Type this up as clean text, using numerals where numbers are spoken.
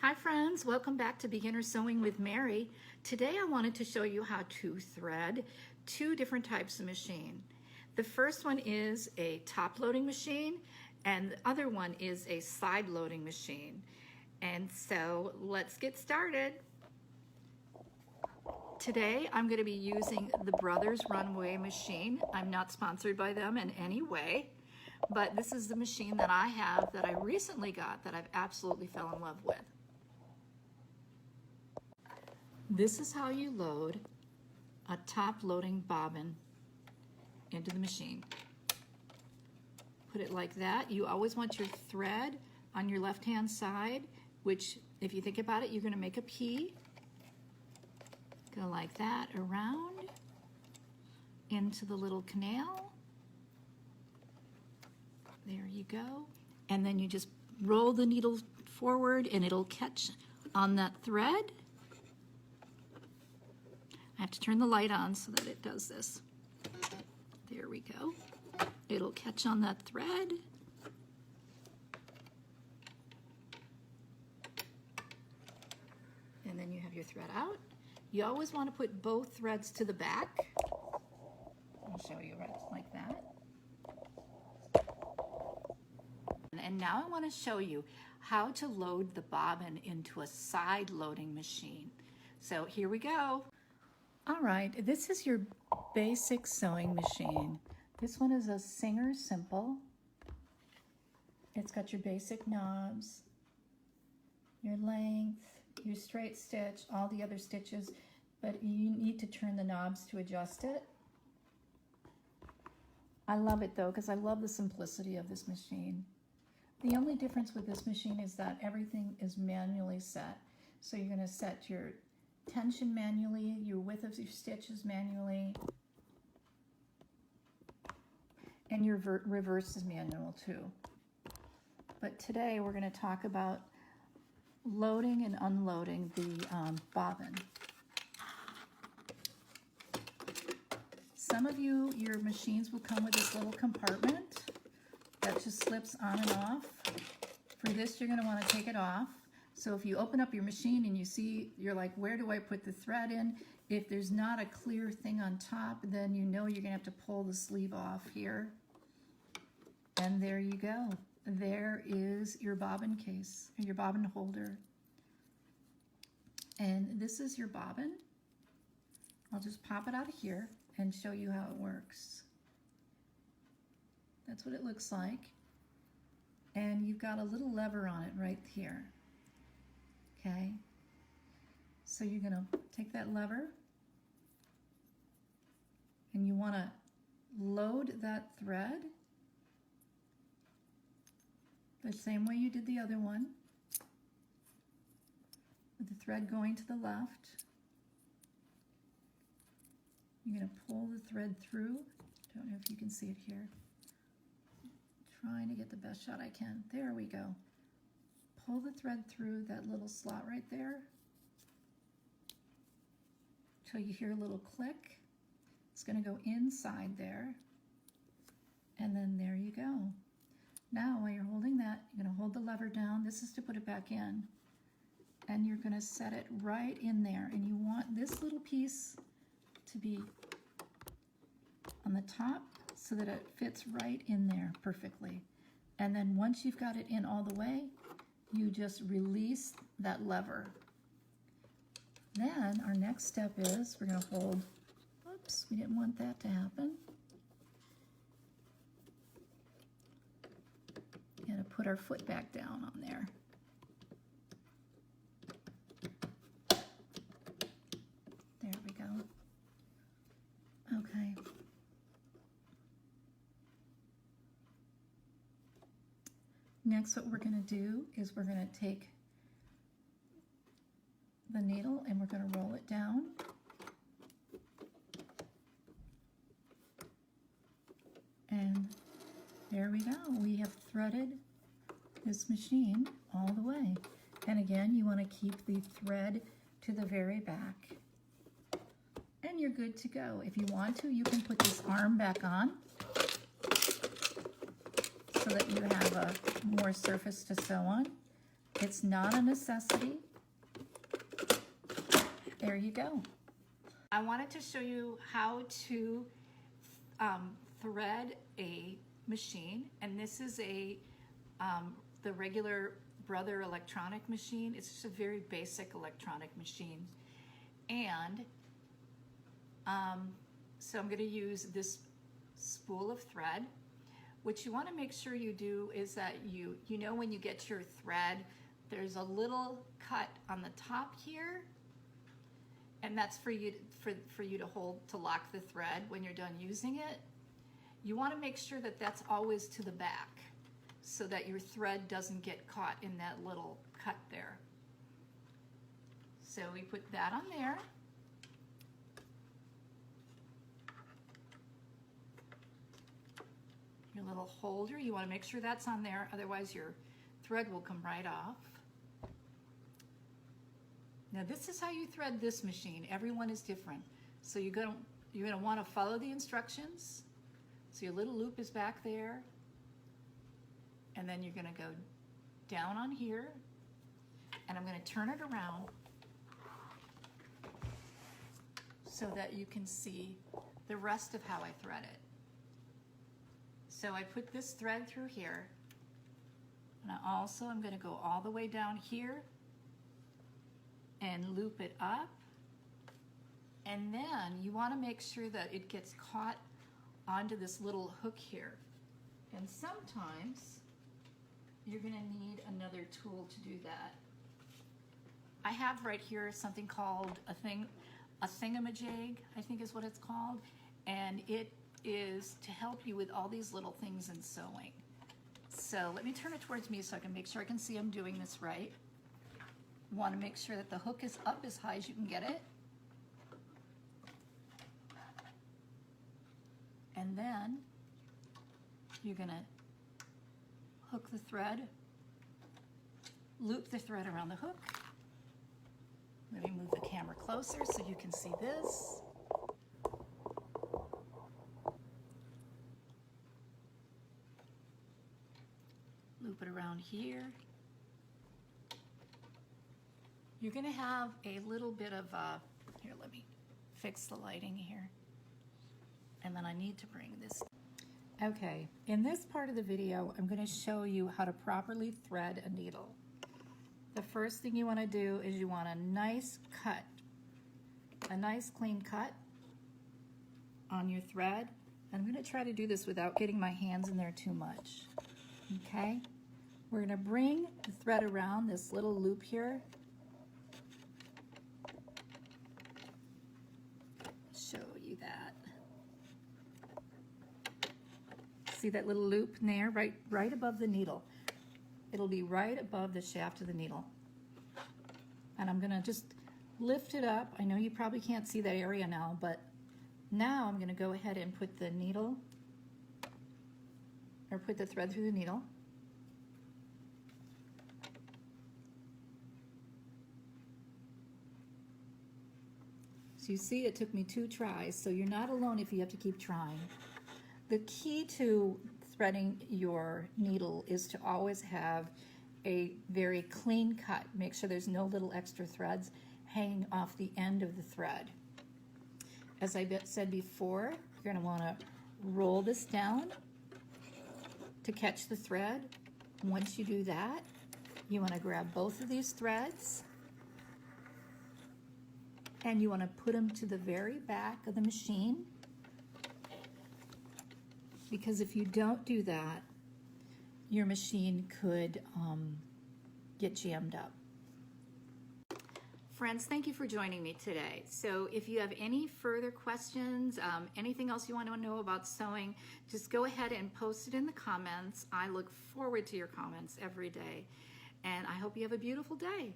Hi friends, welcome back to Beginner Sewing with Mary. Today I wanted to show you how to thread two different types of machine. The first one is a top loading machine and the other one is a side loading machine. And so let's get started. Today I'm going to be using the Brothers Runway machine. I'm not sponsored by them in any way, but this is the machine that I have that I recently got that I've absolutely fell in love with. This is how you load a top loading bobbin into the machine. Put it like that. You always want your thread on your left hand side, which if you think about it, you're going to make a P. Go like that around into the little canal. There you go. And then you just roll the needle forward and it'll catch on that thread. I have to turn the light on so that it does this. There we go. It'll catch on that thread. And then you have your thread out. You always want to put both threads to the back. I'll show you right like that. And now I want to show you how to load the bobbin into a side loading machine. So here we go. All right, this is your basic sewing machine. This one is a Singer Simple. It's got your basic knobs, your length, your straight stitch, all the other stitches, but you need to turn the knobs to adjust it. I love it though, because I love the simplicity of this machine. The only difference with this machine is that everything is manually set. So you're going to set your tension manually, your width of your stitches manually, and your reverse is manual too. But today we're going to talk about loading and unloading the bobbin. Some of you, your machines will come with this little compartment that just slips on and off. For this, you're going to want to take it off. So if you open up your machine and you see, you're like, where do I put the thread in? If there's not a clear thing on top, then you know you're going to have to pull the sleeve off here. And there you go. There is your bobbin case, or your bobbin holder. And this is your bobbin. I'll just pop it out of here and show you how it works. That's what it looks like. And you've got a little lever on it right here. Okay, so you're going to take that lever and you want to load that thread the same way you did the other one, with the thread going to the left. You're going to pull the thread through. Don't know if you can see it here. Trying to get the best shot I can. There we go. Pull the thread through that little slot right there till you hear a little click. It's going to go inside there, and then there you go. Now while you're holding that, you're going to hold the lever down. This is to put it back in, and you're going to set it right in there, and you want this little piece to be on the top so that it fits right in there perfectly. And then once you've got it in all the way, you just release that lever. Then our next step is we're going to hold, oops, we didn't want that to happen. Got to put our foot back down on there. There we go. Okay. Next, what we're going to do is we're going to take the needle and we're going to roll it down. And there we go. We have threaded this machine all the way. And again, you want to keep the thread to the very back. And you're good to go. If you want to, you can put this arm back on so that you have a more surface to sew on. It's not a necessity. There you go. I wanted to show you how to thread a machine, and this is the regular Brother electronic machine. It's just a very basic electronic machine, and so I'm going to use this spool of thread. What you want to make sure you do is that you know when you get your thread, there's a little cut on the top here, and that's for you to hold to lock the thread when you're done using it. You want to make sure that that's always to the back so that your thread doesn't get caught in that little cut there. So we put that on there. Your little holder, you want to make sure that's on there, otherwise your thread will come right off. Now this is how you thread this machine. Everyone is different. So you're gonna want to follow the instructions. So your little loop is back there, and then you're gonna go down on here, and I'm gonna turn it around so that you can see the rest of how I thread it. So I put this thread through here, and I'm gonna go all the way down here and loop it up, and then you want to make sure that it gets caught onto this little hook here. And sometimes you're going to need another tool to do that. I have right here something called a thingamajig, I think is what it's called, and it is to help you with all these little things in sewing. So let me turn it towards me so I can make sure I can see I'm doing this right. You want to make sure that the hook is up as high as you can get it. And then you're going to hook the thread, loop the thread around the hook. Let me move the camera closer so you can see this. Loop it around here. You're going to have a little bit of, here, let me fix the lighting here. And then I need to bring this. Okay, in this part of the video, I'm going to show you how to properly thread a needle. The first thing you want to do is you want a nice cut, a nice clean cut on your thread. And I'm going to try to do this without getting my hands in there too much. Okay, we're going to bring the thread around this little loop here. Show you that. See that little loop in there, right above the needle. It'll be right above the shaft of the needle. And I'm gonna just lift it up. I know you probably can't see that area now, but now I'm gonna go ahead and put the needle, or put the thread through the needle. So you see it took me 2 tries, so you're not alone if you have to keep trying. The key to threading your needle is to always have a very clean cut. Make sure there's no little extra threads hanging off the end of the thread. As I said before, you're going to want to roll this down to catch the thread. Once you do that, you want to grab both of these threads and you want to put them to the very back of the machine, because if you don't do that, your machine could get jammed up. Friends, thank you for joining me today. So if you have any further questions, anything else you want to know about sewing, just go ahead and post it in the comments. I look forward to your comments every day, and I hope you have a beautiful day.